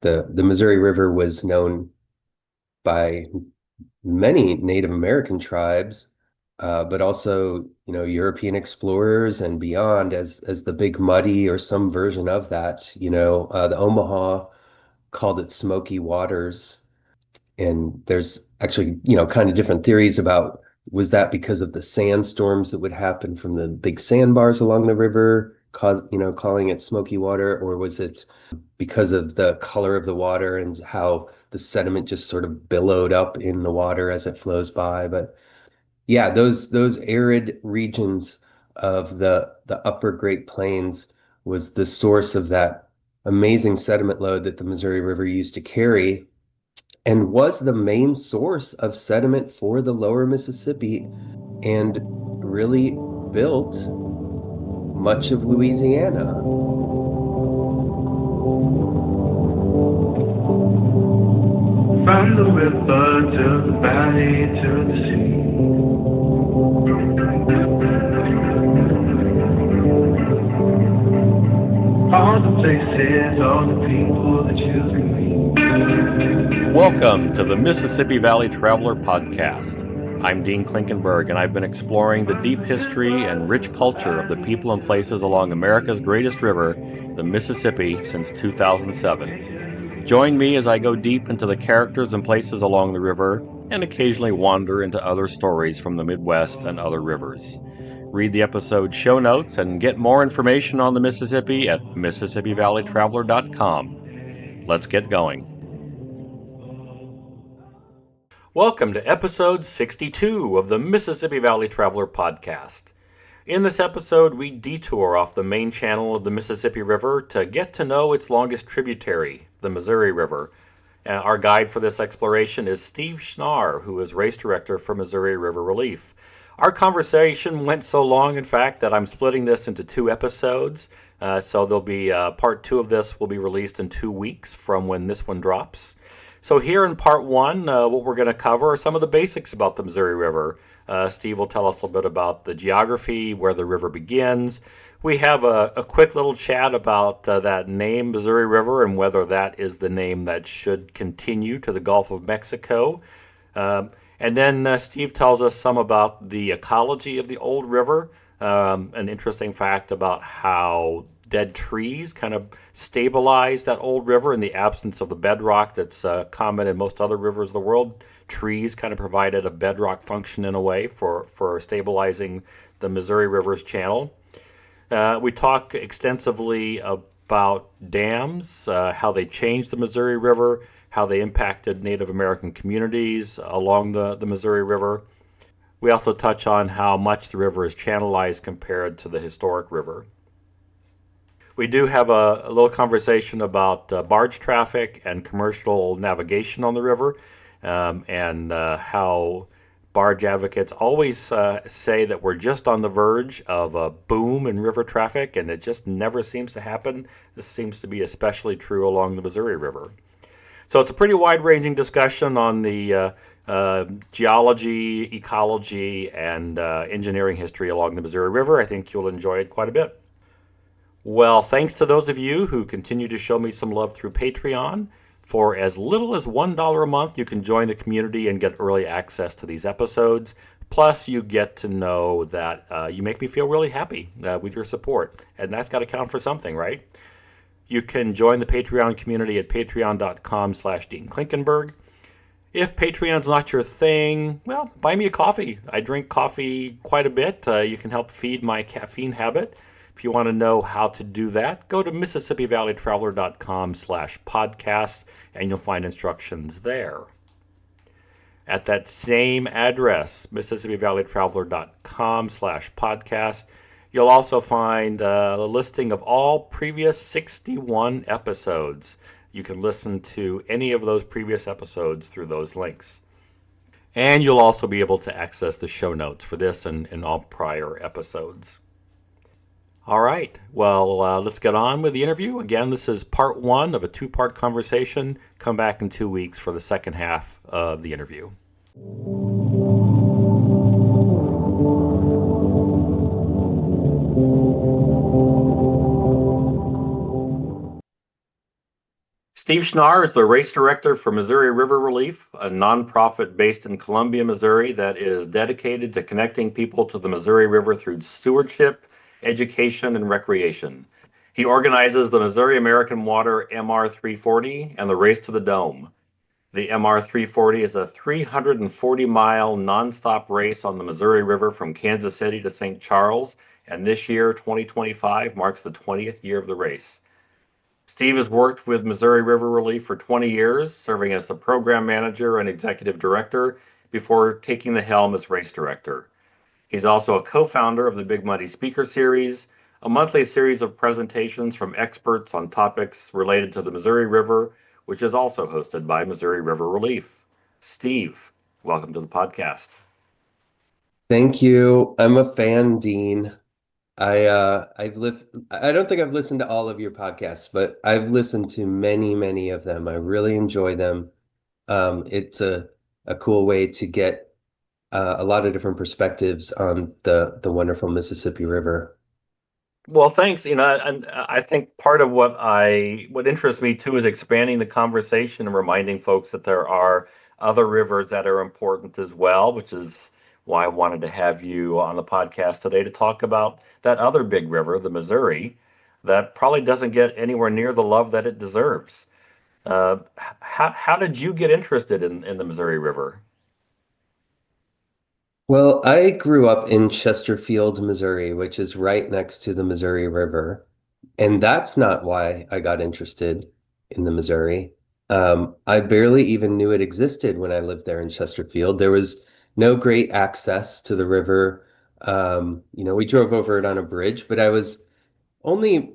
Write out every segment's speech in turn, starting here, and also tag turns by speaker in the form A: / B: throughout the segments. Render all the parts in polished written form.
A: the Missouri River was known by many Native American tribes, but also, European explorers and beyond as the Big Muddy or some version of that. The Omaha called it Smoky Waters. And there's actually, kind of different theories about was that because of the sandstorms that would happen from the big sandbars along the river, calling it smoky water, or was it because of the color of the water and how the sediment just sort of billowed up in the water as it flows by? But yeah, those arid regions of the upper Great Plains was the source of that amazing sediment load that the Missouri River used to carry and was the main source of sediment for the lower Mississippi and really built much of Louisiana.
B: From the river to the valley to the sea. All the places, all the people that you can meet.
C: Welcome to the Mississippi Valley Traveler Podcast. I'm Dean Klinkenberg, and I've been exploring the deep history and rich culture of the people and places along America's greatest river, the Mississippi, since 2007. Join me as I go deep into the characters and places along the river and occasionally wander into other stories from the Midwest and other rivers. Read the episode show notes and get more information on the Mississippi at MississippiValleyTraveler.com. Let's get going. Welcome to episode 62 of the Mississippi Valley Traveler Podcast. In this episode, we detour off the main channel of the Mississippi River to get to know its longest tributary, the Missouri River. Our guide for this exploration is Steve Schnarr, who is race director for Missouri River Relief. Our conversation went so long, in fact, that I'm splitting this into two episodes. So there'll be part two of this will be released in 2 weeks from when this one drops. So here in part one, what we're going to cover are some of the basics about the Missouri River. Steve will tell us a little bit about the geography, where the river begins. We have a quick little chat about that name, Missouri River, and whether that is the name that should continue to the Gulf of Mexico. And then Steve tells us some about the ecology of the old river, an interesting fact about how dead trees kind of stabilize that old river in the absence of the bedrock that's common in most other rivers of the world. Trees kind of provided a bedrock function in a way for stabilizing the Missouri River's channel. We talk extensively about dams, how they changed the Missouri River, how they impacted Native American communities along the Missouri River. We also touch on how much the river is channelized compared to the historic river. We do have a little conversation about barge traffic and commercial navigation on the river, and how barge advocates always say that we're just on the verge of a boom in river traffic, and it just never seems to happen. This seems to be especially true along the Missouri River. So it's a pretty wide-ranging discussion on the geology, ecology, and engineering history along the Missouri River. I think you'll enjoy it quite a bit. Well, thanks to those of you who continue to show me some love through Patreon. For as little as $1 a month, you can join the community and get early access to these episodes. Plus, you get to know that you make me feel really happy with your support. And that's got to count for something, right? You can join the Patreon community at patreon.com/Dean Klinkenberg. If Patreon's not your thing, well, buy me a coffee. I drink coffee quite a bit. You can help feed my caffeine habit. If you want to know how to do that, go to MississippiValleyTraveler.com/podcast and you'll find instructions there. At that same address, MississippiValleyTraveler.com/podcast, you'll also find a listing of all previous 61 episodes. You can listen to any of those previous episodes through those links. And you'll also be able to access the show notes for this and all prior episodes. All right, well, let's get on with the interview. Again, this is part one of a two-part conversation. Come back in 2 weeks for the second half of the interview. Steve Schnarr is the race director for Missouri River Relief, a nonprofit based in Columbia, Missouri that is dedicated to connecting people to the Missouri River through stewardship, education, and recreation. He organizes the Missouri American Water MR 340 and the Race to the Dome. The MR 340 is a 340-mile nonstop race on the Missouri River from Kansas City to St. Charles, and this year, 2025, marks the 20th year of the race. Steve has worked with Missouri River Relief for 20 years, serving as the program manager and executive director before taking the helm as race director. He's also a co founder of the Big Muddy Speaker Series, a monthly series of presentations from experts on topics related to the Missouri River, which is also hosted by Missouri River Relief. Steve, welcome to the podcast.
A: Thank you. I'm a fan, Dean. I don't think I've listened to all of your podcasts, but I've listened to many, many of them. I really enjoy them. It's a cool way to get a lot of different perspectives on the wonderful Mississippi River.
C: Well, thanks. And I think part of what interests me too is expanding the conversation and reminding folks that there are other rivers that are important as well, which is why I wanted to have you on the podcast today to talk about that other big river, the Missouri, that probably doesn't get anywhere near the love that it deserves. How did you get interested in the Missouri River?
A: Well, I grew up in Chesterfield, Missouri, which is right next to the Missouri River. And that's not why I got interested in the Missouri. I barely even knew it existed when I lived there in Chesterfield. There was no great access to the river. We drove over it on a bridge, but I was only,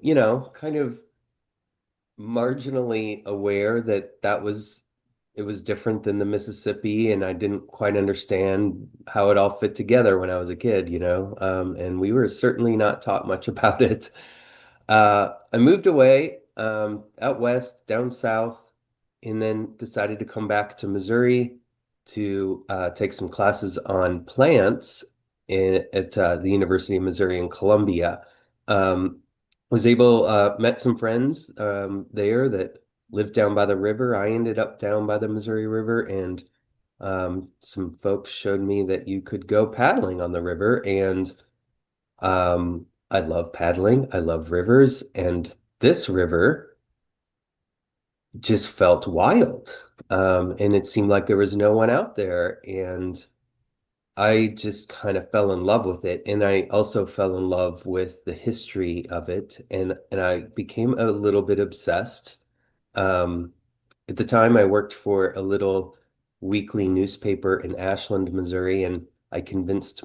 A: kind of marginally aware that it was different than the Mississippi, and I didn't quite understand how it all fit together when I was a kid. And we were certainly not taught much about it. I moved away out west, down south, and then decided to come back to Missouri to take some classes on plants at the University of Missouri in Columbia. Was able met some friends there that lived down by the river. I ended up down by the Missouri River, and some folks showed me that you could go paddling on the river, and I love paddling. I love rivers, and this river just felt wild. And it seemed like there was no one out there, and I just kind of fell in love with it. And I also fell in love with the history of it, and I became a little bit obsessed. Um, at the time, I worked for a little weekly newspaper in Ashland, Missouri, and I convinced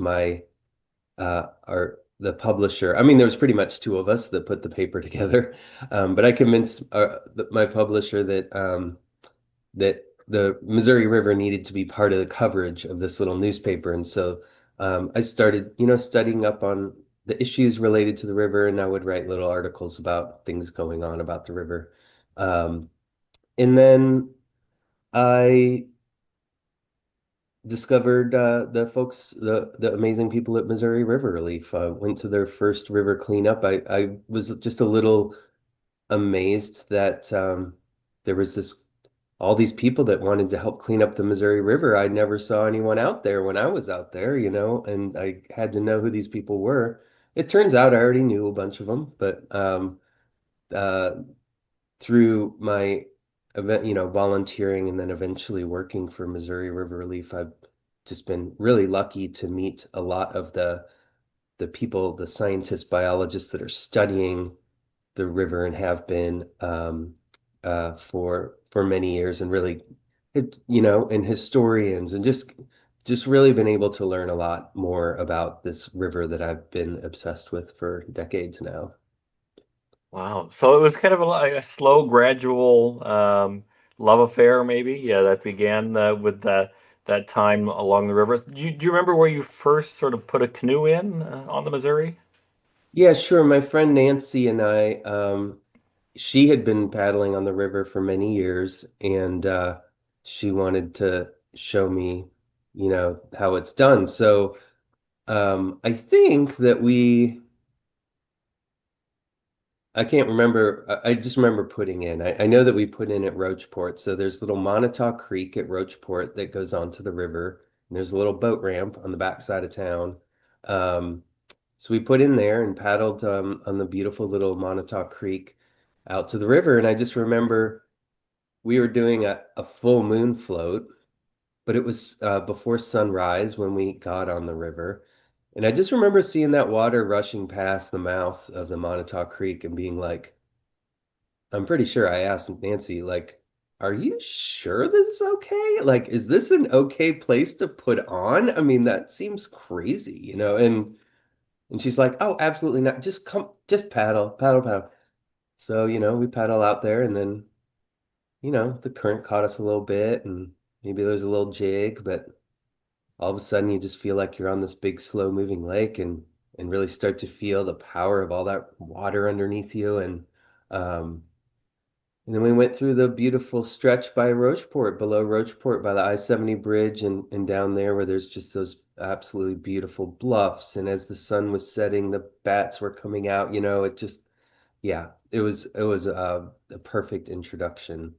A: the publisher. I mean, there was pretty much two of us that put the paper together, but I convinced my publisher that the Missouri River needed to be part of the coverage of this little newspaper, and so I started, studying up on the issues related to the river, and I would write little articles about things going on about the river. Um, and then I discovered the amazing people at Missouri River Relief. Went to their first river cleanup. I was just a little amazed that there was this all these people that wanted to help clean up the Missouri River. I never saw anyone out there when I was out there, and I had to know who these people were. It turns out I already knew a bunch of them, but uh, through my event, volunteering and then eventually working for Missouri River Relief, I've just been really lucky to meet a lot of the people, the scientists, biologists that are studying the river and have been for many years, and really, and historians, and just really been able to learn a lot more about this river that I've been obsessed with for decades now.
C: Wow. So it was kind of a slow, gradual love affair, maybe. Yeah, that began with that time along the river. Do you remember where you first sort of put a canoe in on the Missouri?
A: Yeah, sure. My friend Nancy and I, she had been paddling on the river for many years, and she wanted to show me, how it's done. So I think that I can't remember. I just remember putting in. I know that we put in at Roachport. So there's little Montauk Creek at Roachport that goes onto the river. And there's a little boat ramp on the backside of town. Um, so we put in there and paddled on the beautiful little Montauk Creek out to the river. And I just remember we were doing a full moon float, but it was before sunrise when we got on the river. And I just remember seeing that water rushing past the mouth of the Montauk Creek and being like, I'm pretty sure I asked Nancy, like, are you sure this is okay? Like, is this an okay place to put on? I mean, that seems crazy, you know? And she's like, oh, absolutely not. Just come, just paddle, paddle, paddle. So, we paddle out there and then, the current caught us a little bit and maybe there was a little jig, but all of a sudden you just feel like you're on this big slow moving lake and really start to feel the power of all that water underneath you um and then we went through the beautiful stretch by Roachport, below Roachport by the I-70 bridge and down there where there's just those absolutely beautiful bluffs. And as the sun was setting, the bats were coming out, it just, yeah, it was a perfect introduction.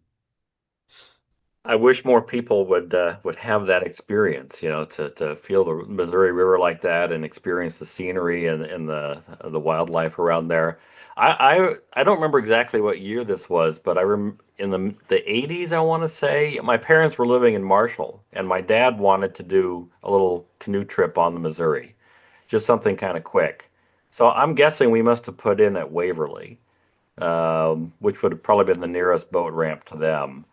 C: I wish more people would have that experience, to feel the Missouri River like that and experience the scenery and the wildlife around there. I don't remember exactly what year this was, but I rem in the 80s, I want to say, my parents were living in Marshall, and my dad wanted to do a little canoe trip on the Missouri, just something kind of quick. So I'm guessing we must have put in at Waverly, which would have probably been the nearest boat ramp to them.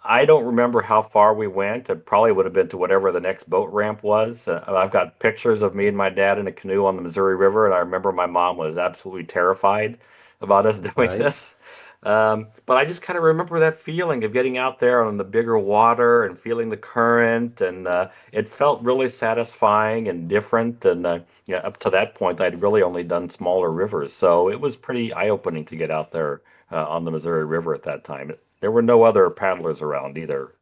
C: I don't remember how far we went. It probably would have been to whatever the next boat ramp was. I've got pictures of me and my dad in a canoe on the Missouri River, and I remember my mom was absolutely terrified about us doing
A: Right?
C: this. But I just kind of remember that feeling of getting out there on the bigger water and feeling the current, and it felt really satisfying and different. And yeah, up to that point, I'd really only done smaller rivers, so it was pretty eye-opening to get out there on the Missouri River at that time. There were no other paddlers around either.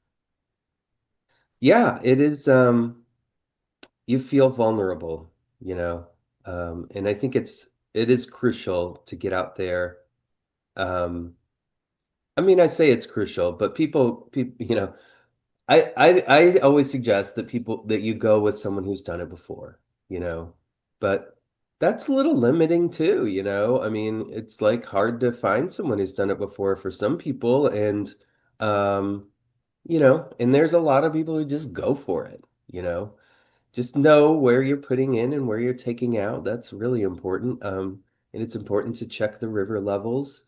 A: Yeah, it is. You feel vulnerable, and I think it is crucial to get out there. Um, I mean, I say it's crucial, but people, I always suggest that you go with someone who's done it before, you know, but that's a little limiting too, I mean, it's like hard to find someone who's done it before for some people, um, and there's a lot of people who just go for it, just know where you're putting in and where you're taking out. That's really important. And it's important to check the river levels.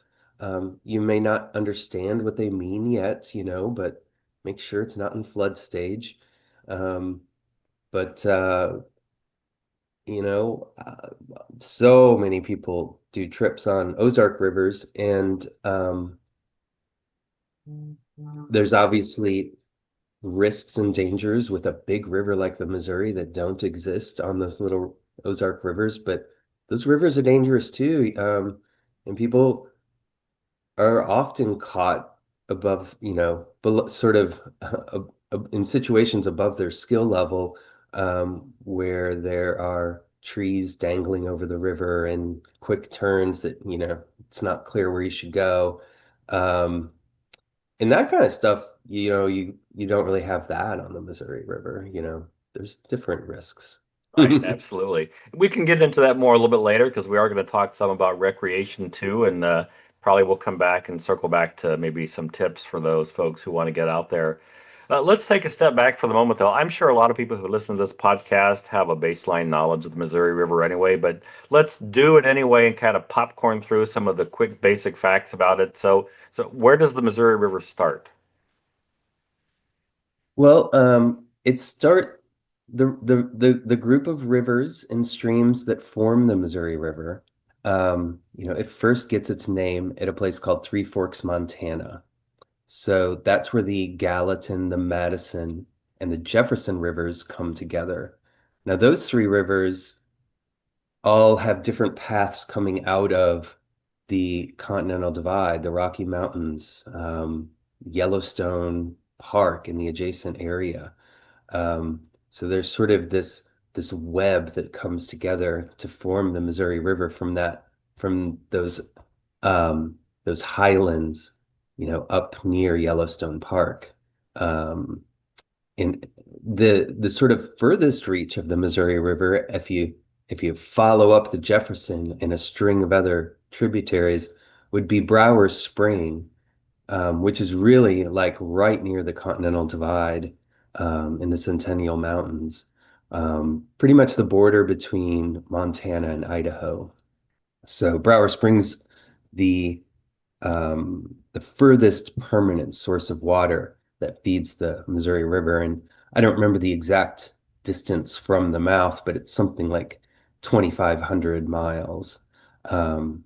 A: You may not understand what they mean yet, but make sure it's not in flood stage. Um, but so many people do trips on Ozark rivers, and there's obviously risks and dangers with a big river like the Missouri that don't exist on those little Ozark rivers, but those rivers are dangerous too. And people are often caught above, below, sort of in situations above their skill level, where there are trees dangling over the river and quick turns that, it's not clear where you should go. Um, and that kind of stuff, you don't really have that on the Missouri River, There's different risks.
C: Right, absolutely. We can get into that more a little bit later because we are going to talk some about recreation too, and probably we'll come back and circle back to maybe some tips for those folks who want to get out there. Let's take a step back for the moment, though. I'm sure a lot of people who listen to this podcast have a baseline knowledge of the Missouri River anyway, but let's do it anyway and kind of popcorn through some of the quick basic facts about it. So where does the Missouri River start?
A: Well, it start the group of rivers and streams that form the Missouri River. It first gets its name at a place called Three Forks, Montana. So that's where the Gallatin, the Madison, and the Jefferson rivers come together. Now, those three rivers all have different paths coming out of the Continental Divide, the Rocky Mountains, Yellowstone Park in the adjacent area. So there's sort of this web that comes together to form the Missouri River from those those highlands, up near Yellowstone Park. Um, in the sort of furthest reach of the Missouri River, if you follow up the Jefferson and a string of other tributaries, would be Brower Spring, which is really like right near the Continental Divide, in the Centennial Mountains, pretty much the border between Montana and Idaho. So Brower Springs, the the furthest permanent source of water that feeds the Missouri River. And I don't remember the exact distance from the mouth, but it's something like 2,500 miles. Um,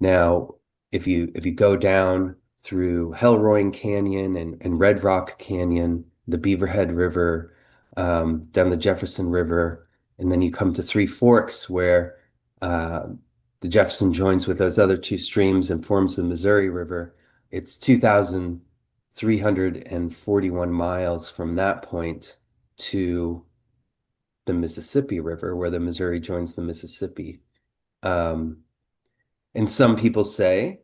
A: Now, if you go down through Hellroyne Canyon and Red Rock Canyon, the Beaverhead River, down the Jefferson River, and then you come to Three Forks, where uh, the Jefferson joins with those other two streams and forms the Missouri River. It's 2,341 miles from that point to the Mississippi River, where the Missouri joins the Mississippi. Um, and some people say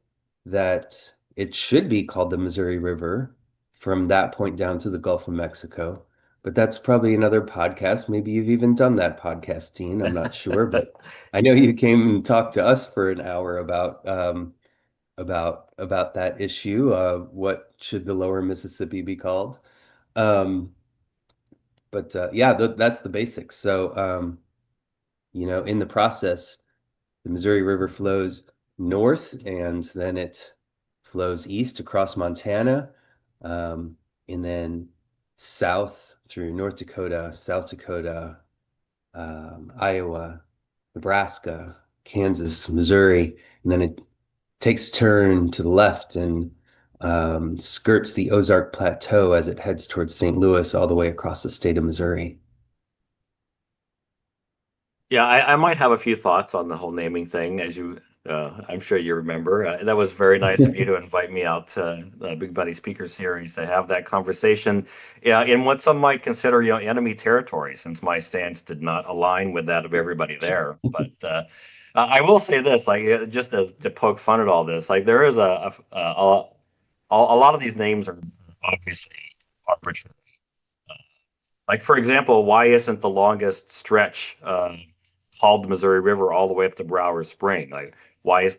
A: that it should be called the Missouri River from that point down to the Gulf of Mexico. But that's probably another podcast. Maybe you've even done that podcast, Dean. I'm not sure, but I know you came and talked to us for an hour about that issue. What should the Lower Mississippi be called? Um, but yeah, that's the basics. So in the process, the Missouri River flows north and then it flows east across Montana, um, and then south through North Dakota, South Dakota, Iowa, Nebraska, Kansas, Missouri, and then it takes a turn to the left and skirts the Ozark Plateau as it heads towards St. Louis all the way across the state of Missouri.
C: Yeah, I might have a few thoughts on the whole naming thing, as I'm sure you remember. That was very nice of you to invite me out to the Big Buddy Speaker Series to have that conversation, yeah, in what some might consider, enemy territory, since my stance did not align with that of everybody there. But I will say this, like, just as to poke fun at all this, like, there is a lot of these names are obviously arbitrary. Like, for example, why isn't the longest stretch called the Missouri River all the way up to Brower Spring? Like,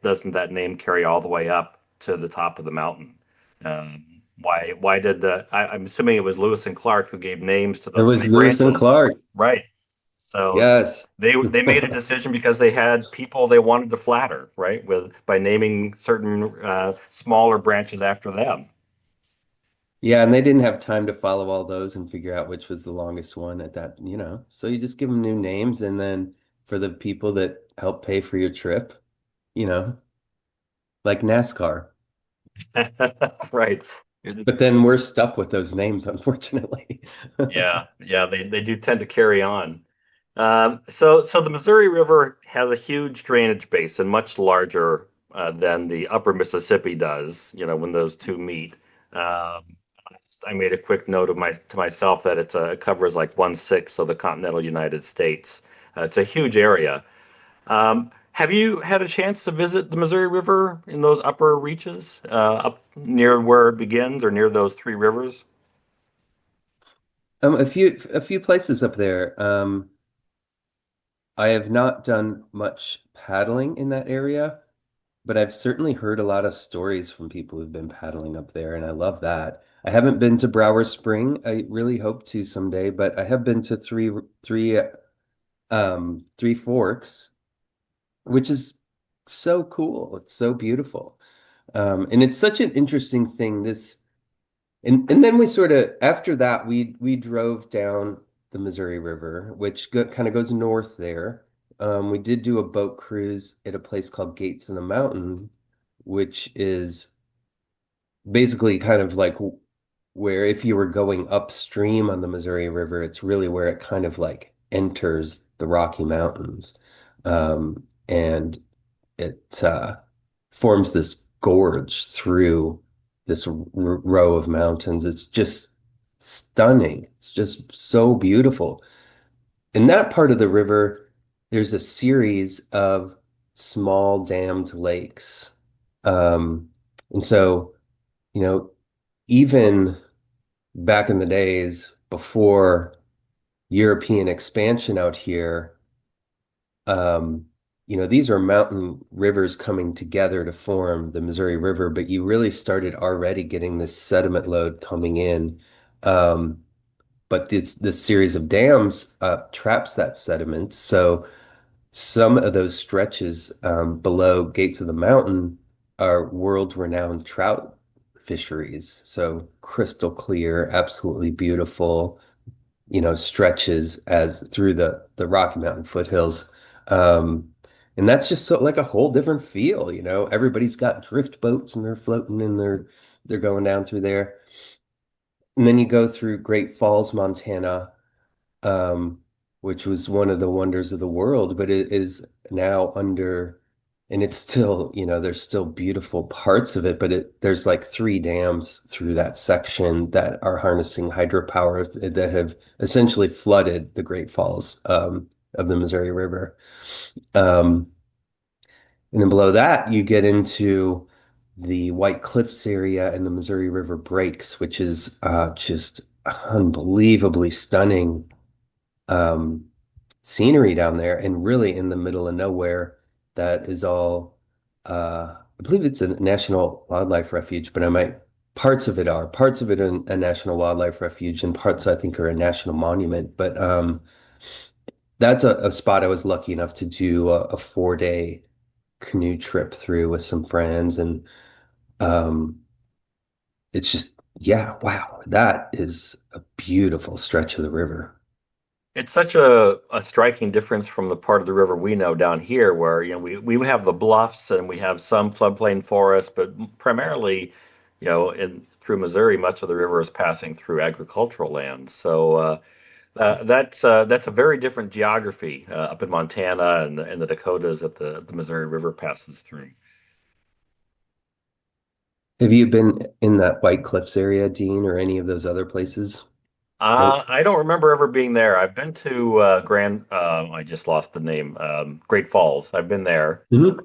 C: doesn't that name carry all the way up to the top of the mountain? Why did I'm assuming it was Lewis and Clark who gave names to
A: It
C: those
A: was
C: many
A: Lewis and
C: branches,
A: Clark.
C: right? So
A: Yes.
C: they made a decision because they had people they wanted to flatter, right? With by naming certain smaller branches after them.
A: Yeah, and they didn't have time to follow all those and figure out which was the longest one at that. So you just give them new names, and then for the people that help pay for your trip, you know, like NASCAR.
C: Right.
A: But then we're stuck with those names, unfortunately.
C: Yeah, they do tend to carry on. So the Missouri River has a huge drainage basin, much larger than the Upper Mississippi does. When those two meet. Um, I made a quick note to myself that it covers like 1/6 of the continental United States. It's a huge area. Have you had a chance to visit the Missouri River in those upper reaches, up near where it begins, or near those three rivers?
A: A few places up there. I have not done much paddling in that area, but I've certainly heard a lot of stories from people who've been paddling up there, and I love that. I haven't been to Brower Spring. I really hope to someday, but I have been to Three Forks, which is so cool. It's so beautiful. And it's such an interesting thing. And then we sort of after that we drove down the Missouri River, which kind of goes north there. We did do a boat cruise at a place called Gates in the Mountain, which is basically kind of like where if you were going upstream on the Missouri River, it's really where it kind of like enters the Rocky Mountains. And it forms this gorge through this row of mountains. It's just stunning. It's just so beautiful. In that part of the river, there's a series of small dammed lakes. Um, and so, you know, even back in the days before European expansion out here, um, these are mountain rivers coming together to form the Missouri River, but you really started already getting this sediment load coming in. Um, but this series of dams traps that sediment. So some of those stretches below Gates of the Mountain are world-renowned trout fisheries. So crystal clear, absolutely beautiful, stretches as through the Rocky Mountain foothills. Um, and that's just so like a whole different feel, Everybody's got drift boats and they're floating and they're going down through there. And then you go through Great Falls, Montana, um, which was one of the wonders of the world, but it is now under, and it's still, there's still beautiful parts of it, but there's like three dams through that section that are harnessing hydropower that have essentially flooded the Great Falls, of the Missouri River. Um, and then below that, you get into the White Cliffs area and the Missouri River breaks, which is just unbelievably stunning um, scenery down there and really in the middle of nowhere that is all I believe it's a national wildlife refuge, but parts of it are a national wildlife refuge and parts I think are a national monument. But that's a spot I was lucky enough to do a 4 day canoe trip through with some friends and um it's just yeah, wow, that is a beautiful stretch of the river.
C: It's such a striking difference from the part of the river we know down here, where we have the bluffs and we have some floodplain forests, but primarily, in through Missouri, much of the river is passing through agricultural land. So that's a very different geography up in Montana and the Dakotas that the Missouri River passes through.
A: Have you been in that White Cliffs area, Dean, or any of those other places? Nope.
C: I don't remember ever being there. I've been to I just lost the name, Great Falls. I've been there.
A: Mhm.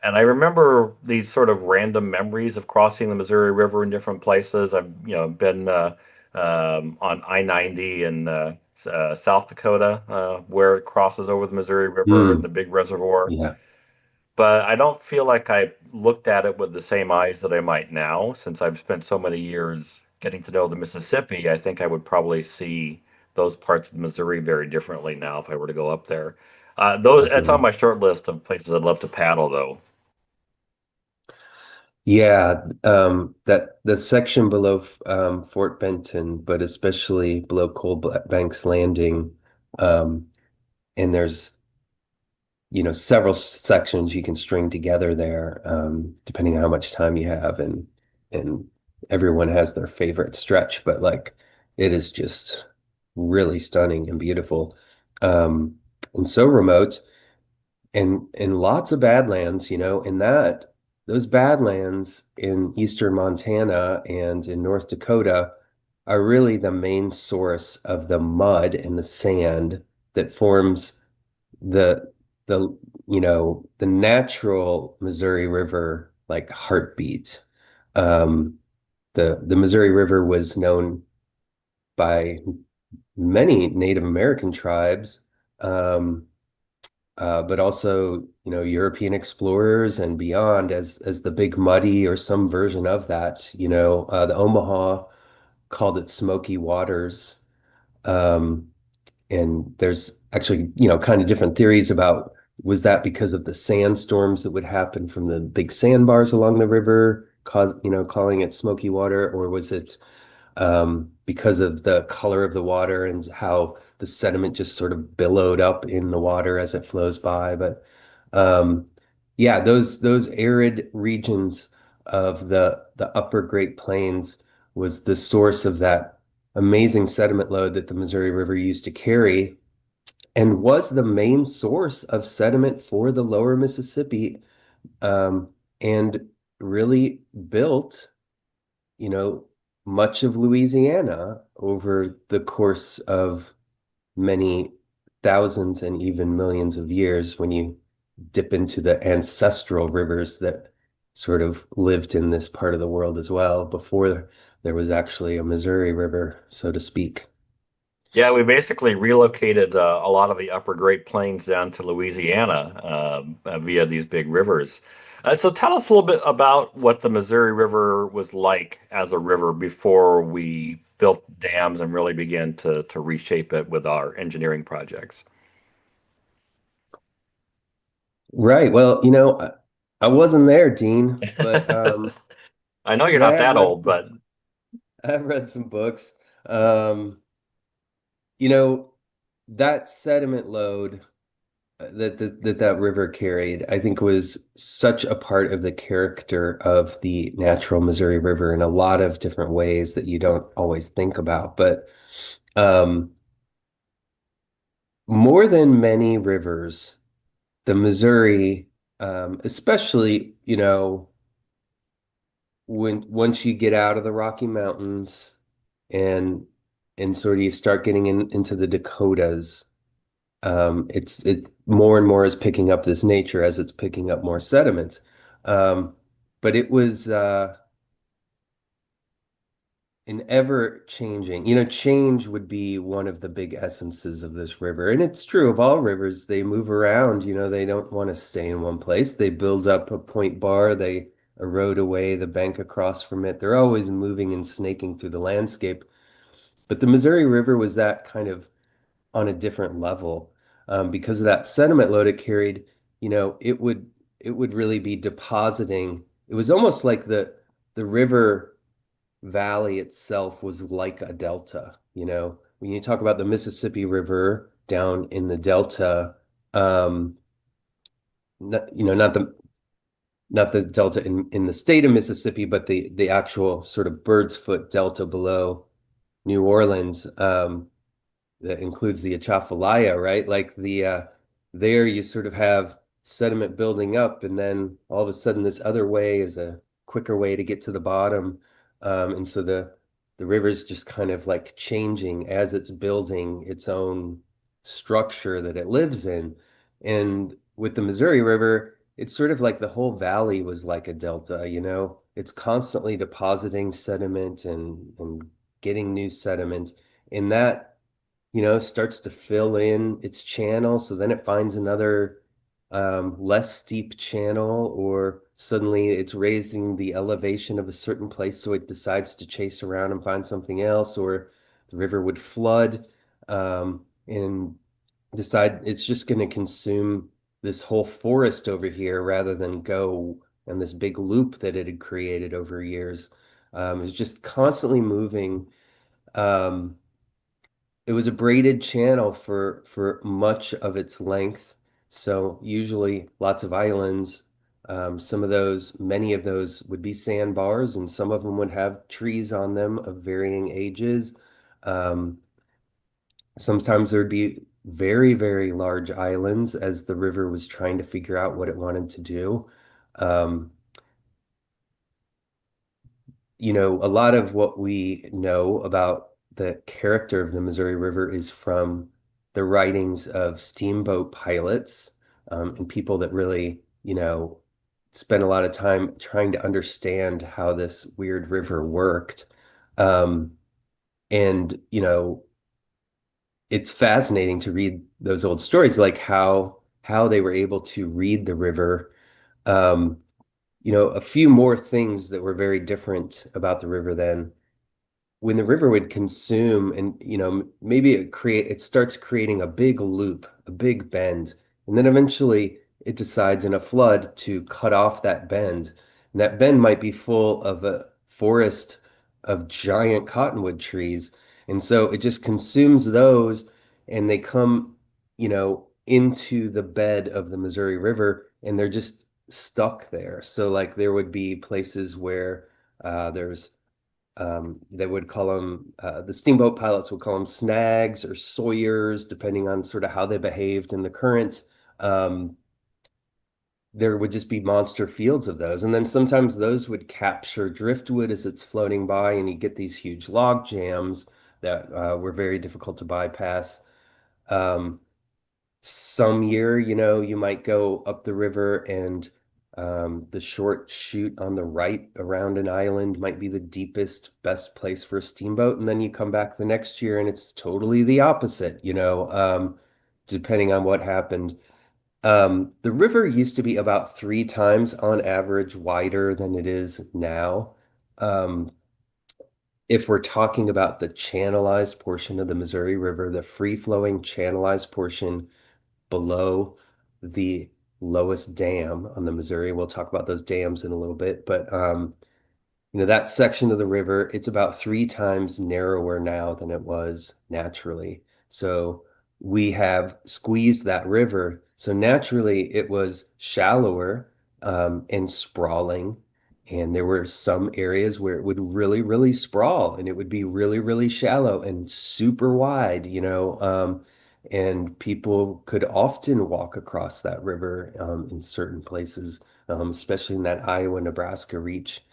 C: And I remember these sort of random memories of crossing the Missouri River in different places. I've, been on I-90 in South Dakota, where it crosses over the Missouri River and the
A: Mm,
C: big reservoir.
A: yeah,
C: But I don't feel like I looked at it with the same eyes that I might now, since I've spent so many years getting to know the Mississippi. I think I would probably see those parts of Missouri very differently now if I were to go up there. That's on
A: definitely.
C: my short list of places I'd love to paddle, though.
A: Yeah, that the section below Fort Benton, but especially below Banks Landing, um, and there's several sections you can string together there, depending on how much time you have, and everyone has their favorite stretch, but like it is just really stunning and beautiful, um, and so remote, and lots of badlands, in that those badlands in eastern Montana and in North Dakota are really the main source of the mud and the sand that forms the the natural Missouri River like heartbeat. Um, the Missouri River was known by many Native American tribes, um, but also European explorers and beyond as the Big Muddy or some version of that. The Omaha called it Smoky Waters. Um, And there's actually, kind of different theories about was that because of the sandstorms that would happen from the big sandbars along the river, calling it smoky water, or was it because of the color of the water and how the sediment just sort of billowed up in the water as it flows by. But um, yeah, those arid regions of the upper Great Plains was the source of that amazing sediment load that the Missouri River used to carry and was the main source of sediment for the lower Mississippi, um, and really built you know, much of Louisiana over the course of many thousands and even millions of years when you dip into the ancestral rivers that sort of lived in this part of the world as well before there was actually a Missouri River, so to speak.
C: Yeah, we basically relocated a lot of the upper Great Plains down to Louisiana via these big rivers. So tell us a little bit about what the Missouri River was like as a river before we built dams and really began to reshape it with our engineering projects.
A: Right. Well, I wasn't there, Dean, but
C: I know you're
A: but I
C: not
A: have
C: that
A: read
C: old, but
A: I've read some books. Um, you know, that sediment load that river carried, I think was such a part of the character of the natural Missouri River in a lot of different ways that you don't always think about. But um, more than many rivers, the Missouri, especially, when once you get out of the Rocky Mountains and sort of you start getting into the Dakotas, it more and more is picking up this nature as it's picking up more sediment. But it was an ever changing, change would be one of the big essences of this river. And it's true of all rivers, they move around, they don't want to stay in one place. They build up a point bar, they erode away the bank across from it. They're always moving and snaking through the landscape. But the Missouri River was that kind of on a different level, because of that sediment load it carried. It would really be depositing. It was almost like the river valley itself was like a delta. When you talk about the Mississippi River down in the delta, not the delta in the state of Mississippi, but the actual sort of Bird's Foot Delta below New Orleans. That includes the Atchafalaya, right? Like there you sort of have sediment building up, and then all of a sudden this other way is a quicker way to get to the bottom. And so the river's just kind of like changing as it's building its own structure that it lives in. And with the Missouri River, it's sort of like the whole valley was like a delta, It's constantly depositing sediment and getting new sediment. And that starts to fill in its channel. So then it finds another less steep channel, or suddenly it's raising the elevation of a certain place. So it decides to chase around and find something else, or the river would flood and decide it's just going to consume this whole forest over here rather than go and this big loop that it had created over years. Is just constantly moving. Um, it was a braided channel for much of its length. So usually lots of islands. Many of those would be sandbars, and some of them would have trees on them of varying ages. Um, Sometimes there'd be very, very large islands as the river was trying to figure out what it wanted to do. Um, a lot of what we know about the character of the Missouri River is from the writings of steamboat pilots, and people that really, spent a lot of time trying to understand how this weird river worked. Um, and, it's fascinating to read those old stories, like how they were able to read the river. Um, a few more things that were very different about the river then when the river would consume, and maybe it starts creating a big loop, a big bend, and then eventually it decides in a flood to cut off that bend, and that bend might be full of a forest of giant cottonwood trees, and so it just consumes those, and they come into the bed of the Missouri River, and they're just stuck there. So like there would be places where there's they would call them, the steamboat pilots would call them snags or sawyers, depending on sort of how they behaved in the current. Um, there would just be monster fields of those. And then sometimes those would capture driftwood as it's floating by, and you get these huge log jams that were very difficult to bypass. Um, some year, you might go up the river and the short chute on the right around an island might be the deepest, best place for a steamboat. And then you come back the next year and it's totally the opposite, depending on what happened. The river used to be about 3 times on average wider than it is now. Um, if we're talking about the channelized portion of the Missouri River, the free-flowing channelized portion below the lowest dam on the Missouri. We'll talk about those dams in a little bit, but that section of the river, it's about 3 times narrower now than it was naturally. So we have squeezed that river. So naturally, it was shallower and sprawling. And there were some areas where it would really, really sprawl and it would be really, really shallow and super wide, and people could often walk across that river in certain places, especially in that Iowa-Nebraska reach.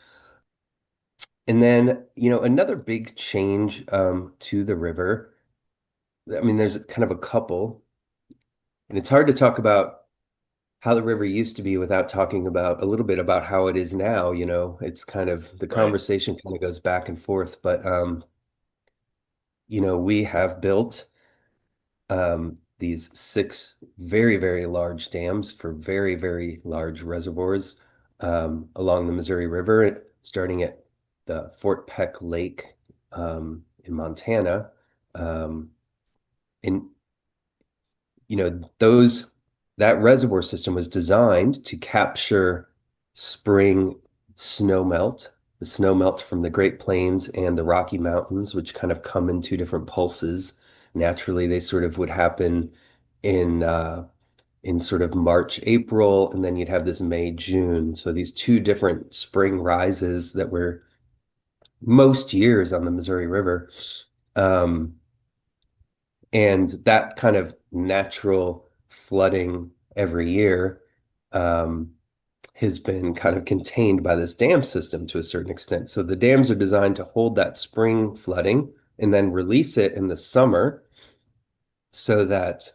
A: And then, another big change to the river. I mean, there's kind of a couple, and it's hard to talk about how the river used to be without talking about a little bit about how it is now. It's kind of the
C: Right.
A: conversation kind of goes back and forth, but we have built these 6 very, very large dams for very, very large reservoirs along the Missouri River, starting at the Fort Peck Lake in Montana. Um, and those that reservoir system was designed to capture spring snow melt, the snow melt from the Great Plains and the Rocky Mountains, which kind of come in 2 different pulses. Naturally, they sort of would happen in in sort of March, April, and then you'd have this May, June. So these 2 different spring rises that were most years on the Missouri River. Um, and that kind of natural flooding every year um, has been kind of contained by this dam system to a certain extent. So the dams are designed to hold that spring flooding and then release it in the summer so that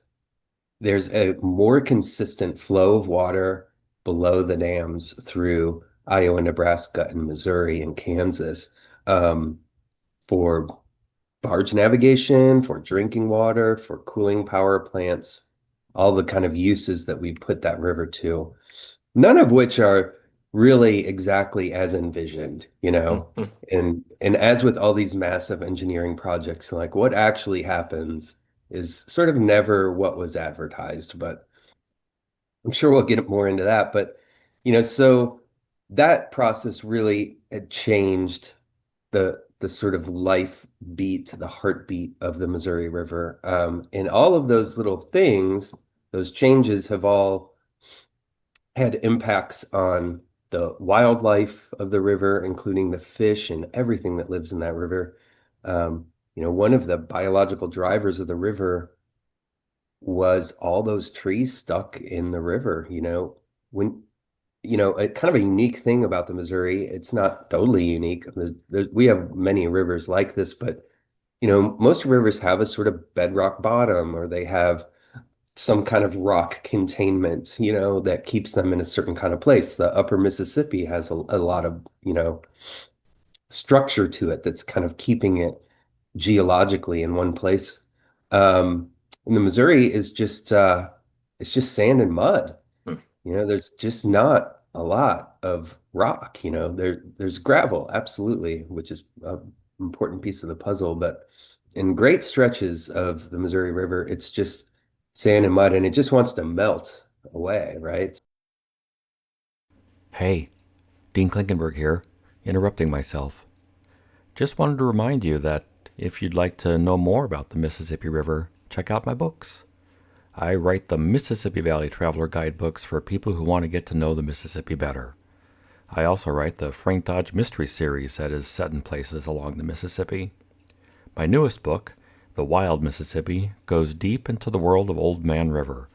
A: there's a more consistent flow of water below the dams through Iowa, Nebraska, and Missouri and Kansas for barge navigation, for drinking water, for cooling power plants, all the kind of uses that we put that river to, none of which are really exactly as envisioned, And as with all these massive engineering projects, like what actually happens is sort of never what was advertised, but I'm sure we'll get more into that. But, so that process really had changed the sort of life beat, the heartbeat of the Missouri River. And all of those little things, those changes have all had impacts on the wildlife of the river, including the fish and everything that lives in that river. One of the biological drivers of the river was all those trees stuck in the river, when a kind of a unique thing about the Missouri. It's not totally unique. We have many rivers like this, but most rivers have a sort of bedrock bottom, or they have some kind of rock containment, that keeps them in a certain kind of place. The Upper Mississippi has a lot of, structure to it that's kind of keeping it geologically in one place. And the Missouri is just it's just sand and mud. There's just not a lot of rock, there's gravel, absolutely, which is an important piece of the puzzle, but in great stretches of the Missouri River, it's just sand and mud and it just wants to melt away, right?
C: Hey, Dean Klinkenberg here, interrupting myself. Just wanted to remind you that if you'd like to know more about the Mississippi River, check out my books. I write the Mississippi Valley Traveler guidebooks for people who want to get to know the Mississippi better. I also write the Frank Dodge Mystery Series that is set in places along the Mississippi. My newest book, The Wild Mississippi, goes deep into the world of Old Man River.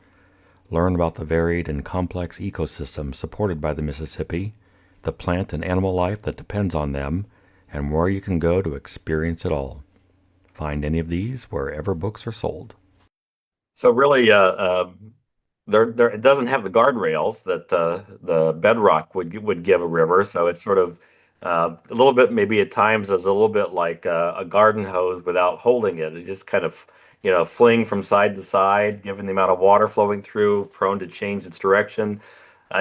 C: Learn about the varied and complex ecosystems supported by the Mississippi, the plant and animal life that depends on them, and where you can go to experience it all. Find any of these wherever books are sold. So really, there it doesn't have the guardrails that the bedrock would give a river. So it's sort of a little bit, maybe at times, is a little bit like a garden hose without holding it. It just kind of, fling from side to side, given the amount of water flowing through, prone to change its direction.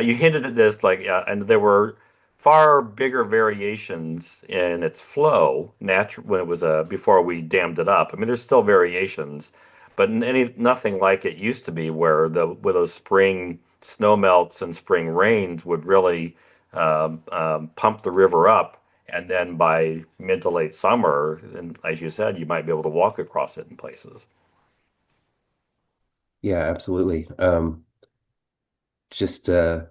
C: You hinted at this, and there were far bigger variations in its flow, natural when it was before we dammed it up. I mean, there's still variations, but nothing like it used to be, where those spring snow melts and spring rains would really pump the river up, and then by mid to late summer, and as you said, you might be able to walk across it in places.
A: Yeah, absolutely. Just a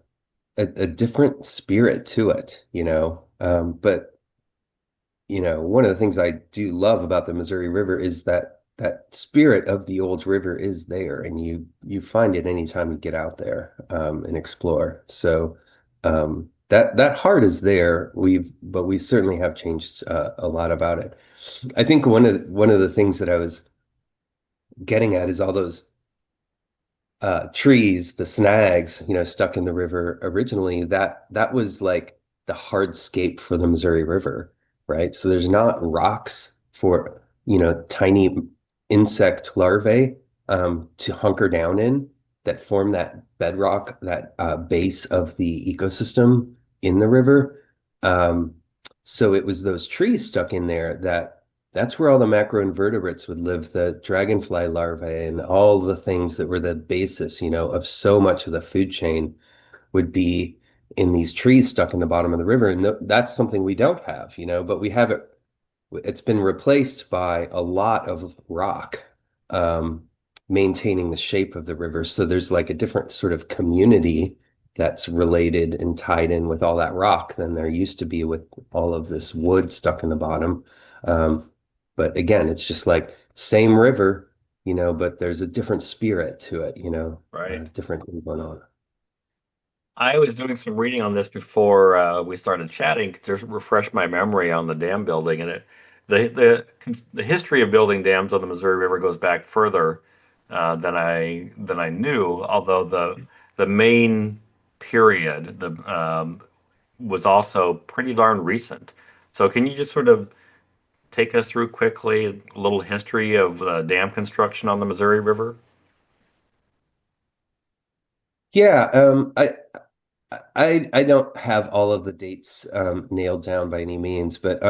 A: different spirit to it, you know. But one of the things I do love about the Missouri River is that spirit of the old river is there, and you find it anytime you get out there and explore. So that heart is there. But we certainly have changed a lot about it. I think one of the things that I was getting at is all those trees, the snags, stuck in the river originally, that was like the hardscape for the Missouri River, right? So there's not rocks for, tiny insect larvae to hunker down in that form that bedrock, that base of the ecosystem in the river. Um, so it was those trees stuck in there that's where all the macroinvertebrates would live, the dragonfly larvae and all the things that were the basis, of so much of the food chain would be in these trees stuck in the bottom of the river. And that's something we don't have, but we have it. It's been replaced by a lot of rock, um, maintaining the shape of the river. So there's like a different sort of community that's related and tied in with all that rock than there used to be with all of this wood stuck in the bottom. Um, but again, it's just like same river, but there's a different spirit to it,
C: Right.
A: different things going on.
C: I was doing some reading on this before we started chatting to refresh my memory on the dam building, and the history of building dams on the Missouri River goes back further than I knew. Although the main period was also pretty darn recent. So can you just sort of take us through quickly a little history of dam construction on the Missouri River?
A: Yeah, I don't have all of the dates nailed down by any means, but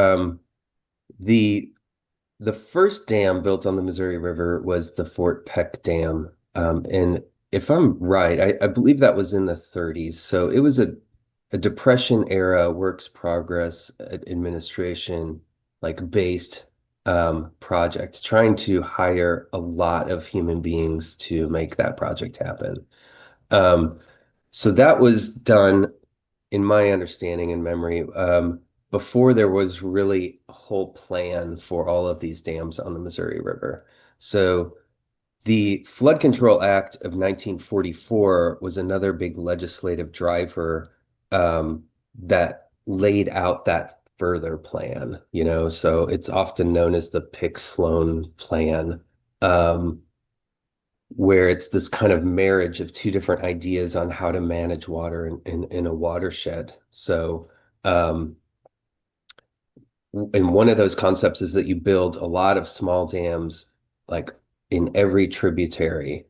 A: the the first dam built on the Missouri River was the Fort Peck Dam. And if I'm right, I believe that was in the 30s. So it was a Depression era works progress administration like based project, trying to hire a lot of human beings to make that project happen. Um, so that was done in my understanding and memory, before there was really a whole plan for all of these dams on the Missouri River. So the Flood Control Act of 1944 was another big legislative driver that laid out that further plan, so it's often known as the Pick-Sloan Plan. Where it's this kind of marriage of two different ideas on how to manage water in a watershed. So, and one of those concepts is that you build a lot of small dams, like in every tributary,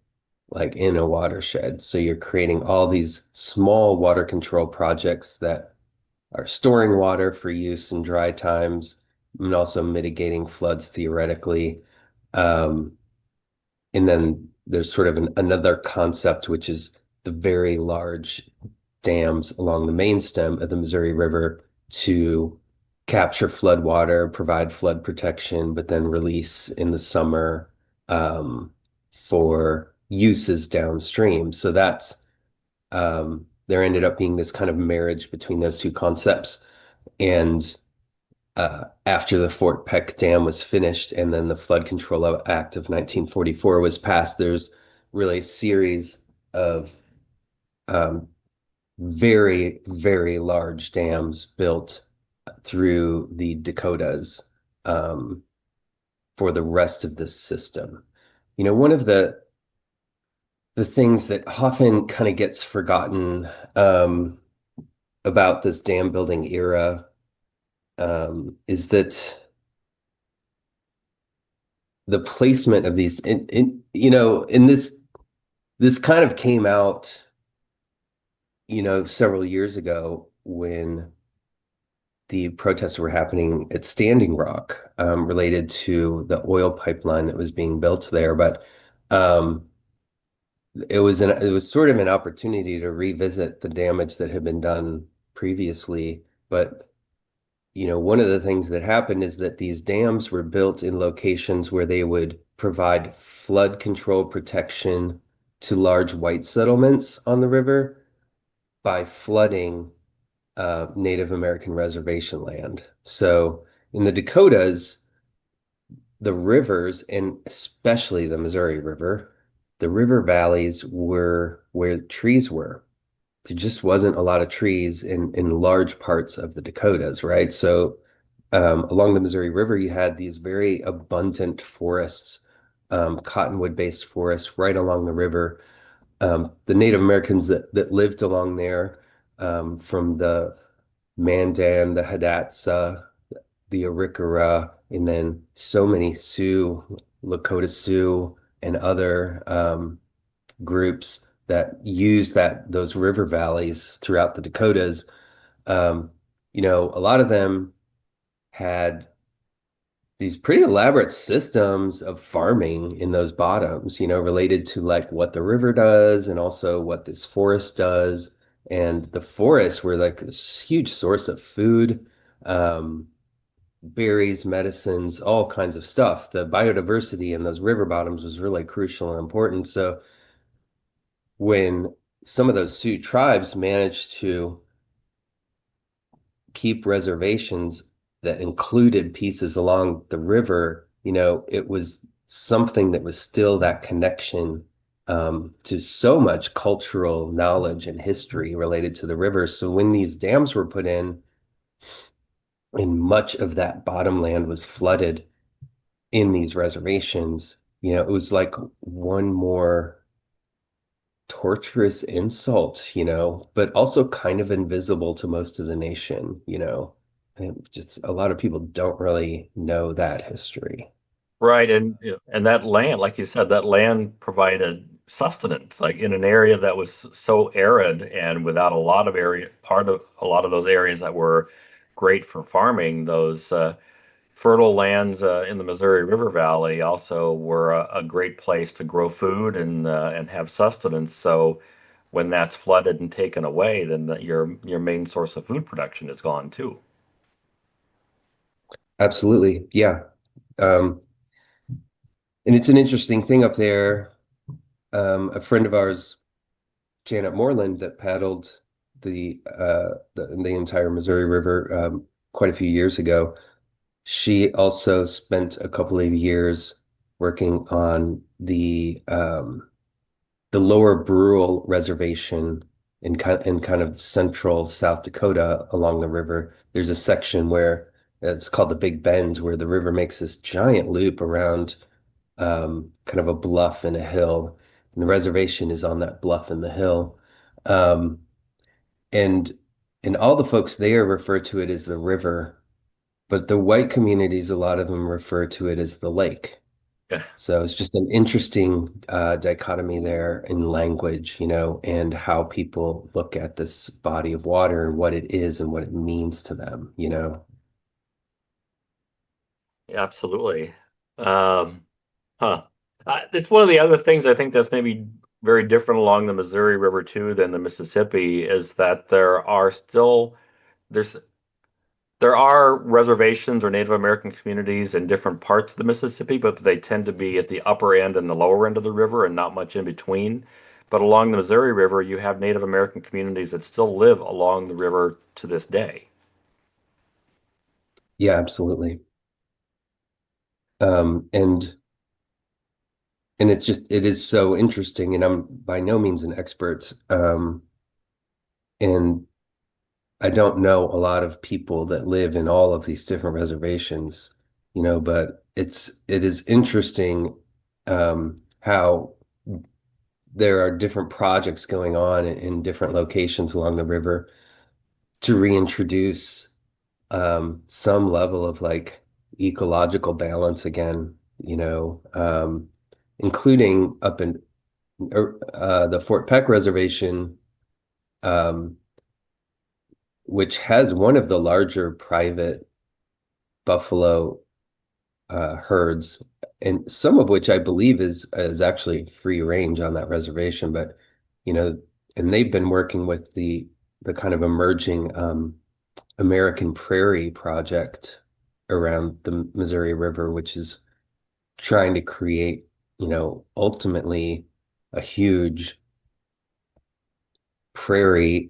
A: like in a watershed. So you're creating all these small water control projects that are storing water for use in dry times and also mitigating floods theoretically. Um, And then there's sort of another concept, which is the very large dams along the main stem of the Missouri River to capture flood water, provide flood protection, but then release in the summer for uses downstream. So there ended up being this kind of marriage between those two concepts. And after the Fort Peck Dam was finished and then the Flood Control Act of 1944 was passed, there's really a series of um, very, very large dams built through the Dakotas um, for the rest of the system. One of the the things that often kind of gets forgotten um, about this dam building era is that the placement of these, in this kind of came out, several years ago when the protests were happening at Standing Rock, related to the oil pipeline that was being built there. But um, it was sort of an opportunity to revisit the damage that had been done previously. But one of the things that happened is that these dams were built in locations where they would provide flood control protection to large white settlements on the river by flooding Native American reservation land. So in the Dakotas, the rivers, and especially the Missouri River, the river valleys were where trees were. There just wasn't a lot of trees in large parts of the Dakotas, right? So along the Missouri River, you had these very abundant forests, cottonwood-based forests right along the river. The Native Americans that lived along there, from the Mandan, the Hidatsa, the Arikara, and then so many Sioux, Lakota Sioux, and other groups that use those river valleys throughout the Dakotas. Um, a lot of them had these pretty elaborate systems of farming in those bottoms, related to like what the river does and also what this forest does. And the forests were like this huge source of food, berries, medicines, all kinds of stuff. The biodiversity in those river bottoms was really crucial and important. So when some of those Sioux tribes managed to keep reservations that included pieces along the river, it was something that was still that connection, to so much cultural knowledge and history related to the river. So when these dams were put in, and much of that bottomland was flooded in these reservations, it was like one more torturous insult, but also kind of invisible to most of the nation. And just a lot of people don't really know that history.
C: Right, and and that land, like you said, that land provided sustenance, like in an area that was so arid and without a lot of area, part of a lot of those areas that were great for farming, those fertile lands in the Missouri River Valley also were a great place to grow food and have sustenance. So when that's flooded and taken away, then your main source of food production is gone too.
A: Absolutely. Yeah. Um, and it's an interesting thing up there. A friend of ours, Janet Moreland, that paddled the entire Missouri River, quite a few years ago. She also spent a couple of years working on the lower Brule Reservation in kind of central South Dakota along the river. There's a section where it's called the Big Bend, where the river makes this giant loop around, kind of a bluff and a hill, and the reservation is on that bluff and the hill. Um, and and all the folks there refer to it as the river, but the white communities, a lot of them refer to it as the lake. So it's just an interesting dichotomy there in language, and how people look at this body of water and what it is and what it means to them.
C: Yeah, absolutely. Um, Huh. It's one of the other things I think that's maybe very different along the Missouri River too than the Mississippi is that there's there are reservations or Native American communities in different parts of the Mississippi, but they tend to be at the upper end and the lower end of the river and not much in between. But along the Missouri River, you have Native American communities that still live along the river to this day.
A: Yeah, absolutely. And it is so interesting, and I'm by no means an expert. And I don't know a lot of people that live in all of these different reservations, but it is interesting, how there are different projects going on in different locations along the river to reintroduce some level of like ecological balance again, including up in the Fort Peck Reservation, um, which has one of the larger private buffalo herds, and some of which I believe is actually free range on that reservation. But you know, and they've been working with the kind of emerging American Prairie project around the Missouri River, which is trying to create, ultimately a huge prairie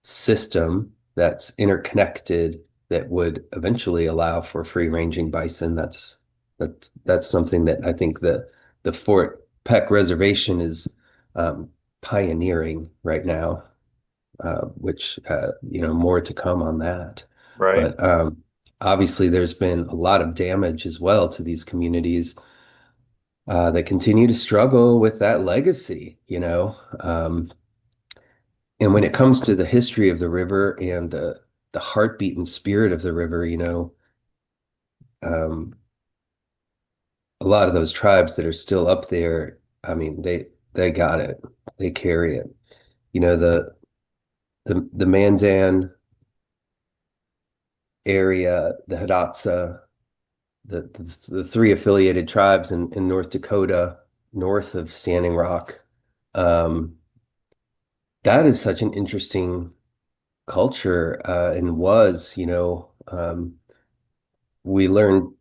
A: system that's interconnected that would eventually allow for free-ranging bison. That's something that I think the Fort Peck Reservation is pioneering right now, which more to come on that.
C: Right.
A: But obviously, there's been a lot of damage as well to these communities that continue to struggle with that legacy. And when it comes to the history of the river and the heartbeat and spirit of the river, um, a lot of those tribes that are still up there, I mean, they got it. They carry it. The Mandan area, the Hidatsa, the three affiliated tribes in North Dakota, north of Standing Rock. Um, that is such an interesting culture, and we learned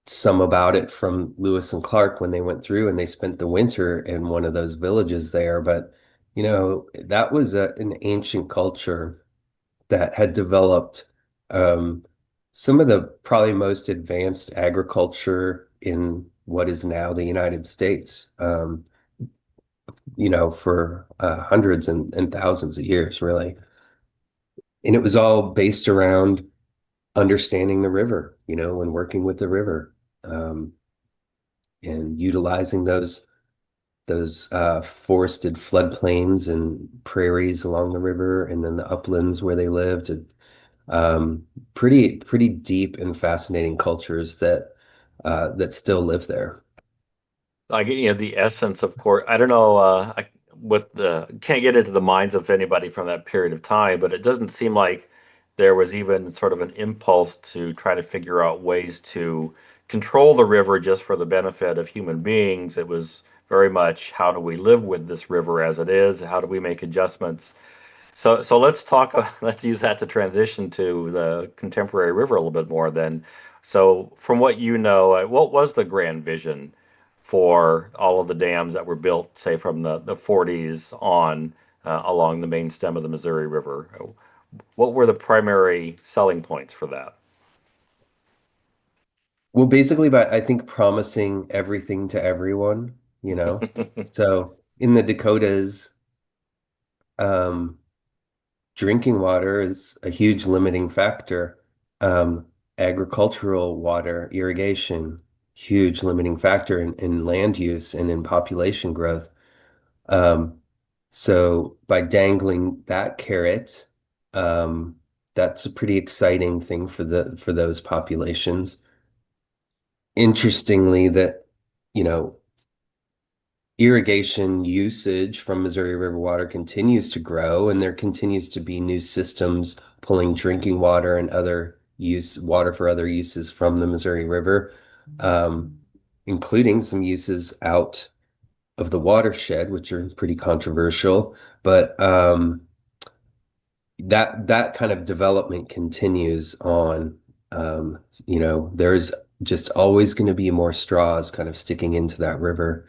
A: some about it from Lewis and Clark when they went through and they spent the winter in one of those villages there. But, that was an ancient culture that had developed um, some of the probably most advanced agriculture in what is now the United States, for hundreds and thousands of years, really. And it was all based around understanding the river, and working with the river, um, and utilizing those forested floodplains and prairies along the river, and then the uplands where they lived. Pretty deep and fascinating cultures that still live there.
C: I get, the essence, of course. I don't know, can't get into the minds of anybody from that period of time, but it doesn't seem like there was even sort of an impulse to try to figure out ways to control the river just for the benefit of human beings. It was very much, how do we live with this river as it is? How do we make adjustments? So let's talk. Let's use that to transition to the contemporary river a little bit more. Then, so from what you know, what was the grand vision for all of the dams that were built, say from the 40s on along the main stem of the Missouri River? What were the primary selling points for that?
A: Well, basically by I think promising everything to everyone, you know. So in the Dakotas, um, drinking water is a huge limiting factor. Um, Agricultural water, irrigation, huge limiting factor in land use and in population growth. Um, so by dangling that carrot, um, that's a pretty exciting thing for those populations. Interestingly, that, you know, irrigation usage from Missouri River water continues to grow, and there continues to be new systems pulling drinking water and other water for other uses from the Missouri River, um, including some uses out of the watershed, which are pretty controversial. But that kind of development continues on. There's just always going to be more straws kind of sticking into that river.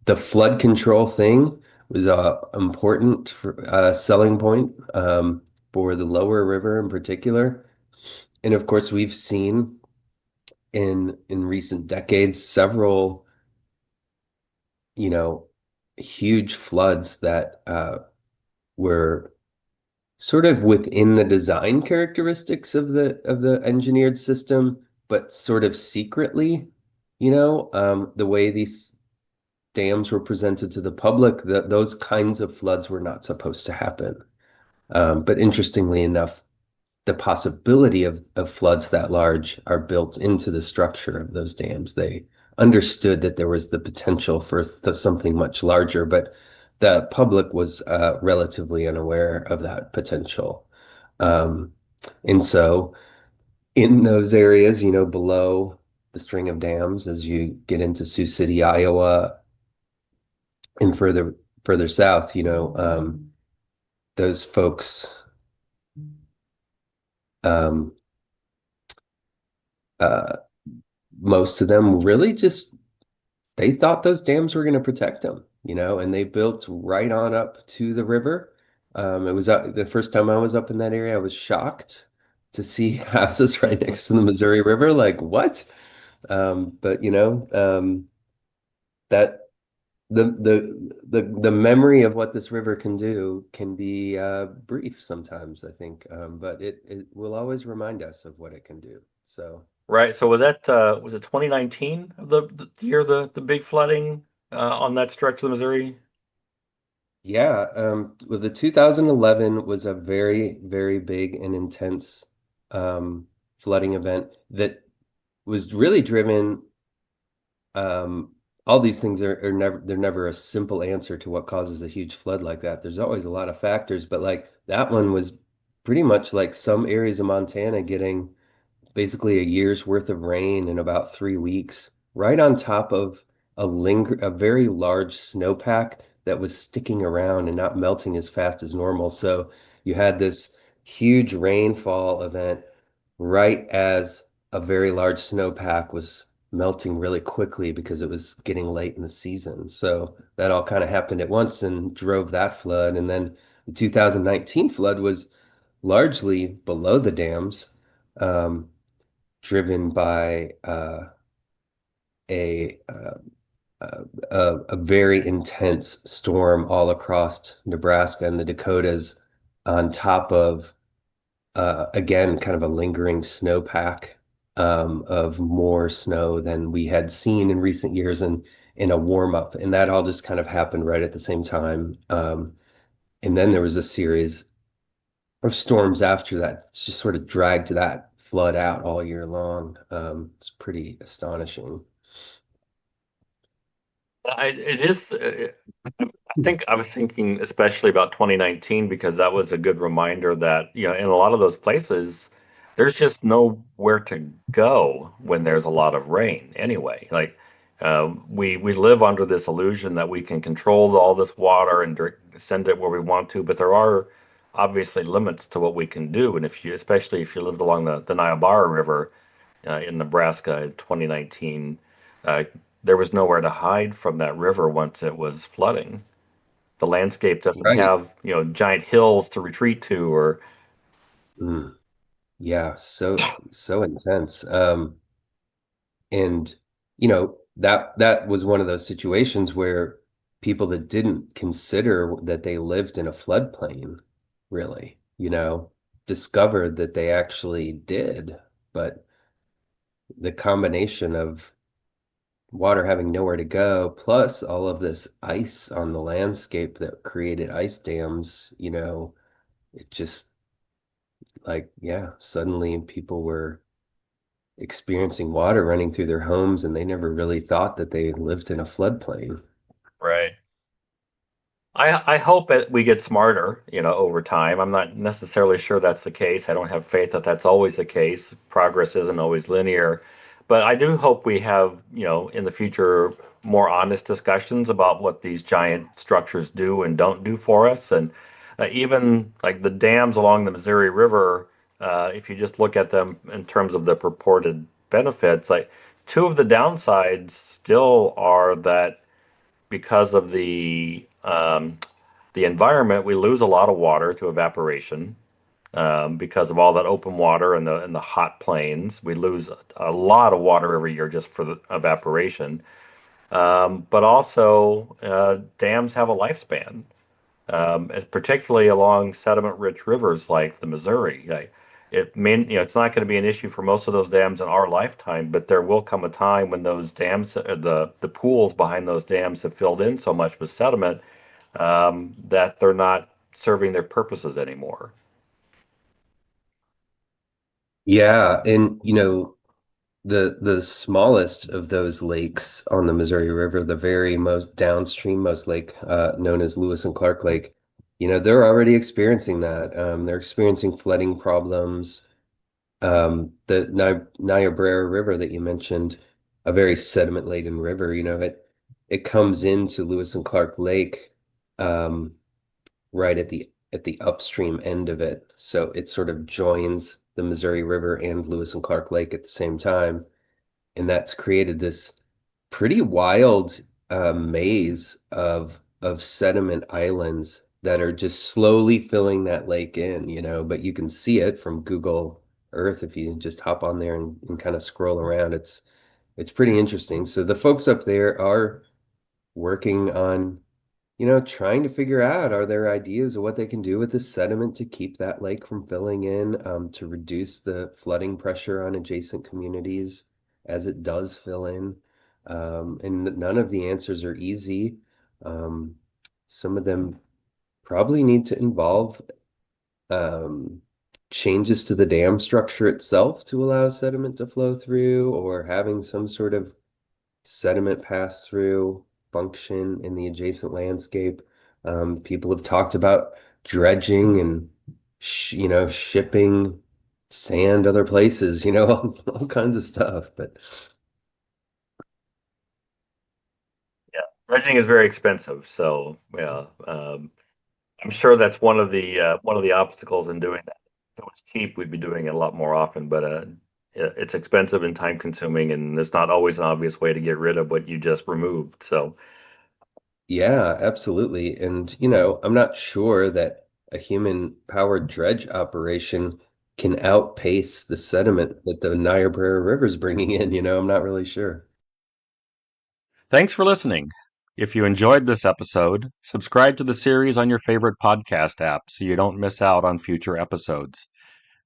A: The flood control thing was a important selling point for the lower river in particular. And of course, we've seen in recent decades several, you know, huge floods that were sort of within the design characteristics of the engineered system, but sort of secretly, the way these dams were presented to the public, that those kinds of floods were not supposed to happen. But interestingly enough, the possibility of floods that large are built into the structure of those dams. They understood that there was the potential for something much larger, but the public was relatively unaware of that potential. Um, and so in those areas, below the string of dams, as you get into Sioux City, Iowa, and further south, those folks um, uh, most of them really just they thought those dams were going to protect them, and they built right on up to the river. It was the first time I was up in that area, I was shocked to see houses right next to the Missouri River. Like, what? But that the memory of what this river can do can be brief sometimes, I think. But it will always remind us of what it can do. So.
C: Right. So was it 2019 of the year the big flooding on that stretch of the Missouri?
A: Yeah, well, the 2011 was a very, very big and intense um, flooding event that was really driven. All these things are never they're never a simple answer to what causes a huge flood like that. There's always a lot of factors, but like that one was pretty much like some areas of Montana getting basically a year's worth of rain in about 3 weeks, right on top of a very large snowpack that was sticking around and not melting as fast as normal. So you had this huge rainfall event right as a very large snowpack was melting really quickly because it was getting late in the season. So that all kind of happened at once and drove that flood. And then the 2019 flood was largely below the dams. Um, Driven by a, uh, a very intense storm all across Nebraska and the Dakotas, on top of again kind of a lingering snowpack of more snow than we had seen in recent years, and in a warm up, and that all just kind of happened right at the same time. And then there was a series of storms after that. It's just sort of dragged that flood out all year long. It's pretty astonishing.
C: It is. I think I was thinking especially about 2019 because that was a good reminder that, in a lot of those places, there's just nowhere to go when there's a lot of rain anyway. Like, we live under this illusion that we can control all this water and send it where we want to, but there are obviously limits to what we can do. And especially if you lived along the Niobrara River, in Nebraska in 2019, uh, there was nowhere to hide from that river once it was flooding. The landscape doesn't
A: Right.
C: have, giant hills to retreat to, or
A: Mm. Yeah, so intense. And that was one of those situations where people that didn't consider that they lived in a floodplain really, discovered that they actually did. But the combination of water having nowhere to go, plus all of this ice on the landscape that created ice dams, it just like, yeah, suddenly people were experiencing water running through their homes and they never really thought that they lived in a floodplain.
C: right. I hope that we get smarter, over time. I'm not necessarily sure that's the case. I don't have faith that that's always the case. Progress isn't always linear, but I do hope we have, in the future, more honest discussions about what these giant structures do and don't do for us. And even like the dams along the Missouri River, if you just look at them in terms of the purported benefits, like two of the downsides still are that because of the environment, we lose a lot of water to evaporation because of all that open water and the hot plains. We lose a lot of water every year just for the evaporation. But also, dams have a lifespan, particularly along sediment-rich rivers like the Missouri. it's not going to be an issue for most of those dams in our lifetime, but there will come a time when those dams, the pools behind those dams have filled in so much with sediment that they're not serving their purposes anymore.
A: Yeah, and the smallest of those lakes on the Missouri River, the very most downstream-most lake, known as Lewis and Clark Lake, they're already experiencing that. They're experiencing flooding problems. The Niobrara River that you mentioned, a very sediment-laden river, it comes into Lewis and Clark Lake, um, right at the upstream end of it. So it sort of joins the Missouri River and Lewis and Clark Lake at the same time. And that's created this pretty wild maze of sediment islands that are just slowly filling that lake in, but you can see it from Google Earth if you just hop on there and kind of scroll around. It's pretty interesting. So the folks up there are working on trying to figure out, are there ideas of what they can do with the sediment to keep that lake from filling in, to reduce the flooding pressure on adjacent communities as it does fill in. And none of the answers are easy. Um, some of them probably need to involve um, changes to the dam structure itself to allow sediment to flow through, or having some sort of sediment pass through function in the adjacent landscape. People have talked about dredging and shipping sand other places, all kinds of stuff. But
C: Yeah, dredging is very expensive, so yeah, I'm sure that's one of the obstacles in doing that. If it was cheap, we'd be doing it a lot more often, but it's expensive and time consuming, and there's not always an obvious way to get rid of what you just removed. So
A: yeah, absolutely. And I'm not sure that a human powered dredge operation can outpace the sediment that the Niobrara River is bringing in. I'm not really sure.
C: thanks for listening. If you enjoyed this episode, subscribe to the series on your favorite podcast app so you don't miss out on future episodes.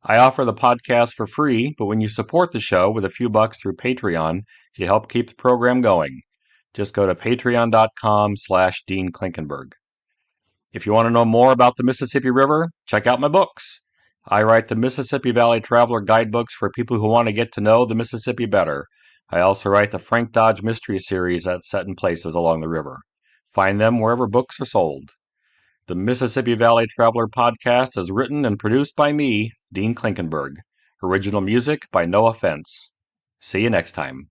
C: I offer the podcast for free, but when you support the show with a few bucks through Patreon, you help keep the program going. Just go to patreon.com/Dean Klinkenberg. If you want to know more about the Mississippi River, check out my books. I write the Mississippi Valley Traveler guidebooks for people who want to get to know the Mississippi better. I also write the Frank Dodge Mystery Series that's set in places along the river. Find them wherever books are sold. The Mississippi Valley Traveler podcast is written and produced by me, Dean Klinkenberg. Original music by No Offense. See you next time.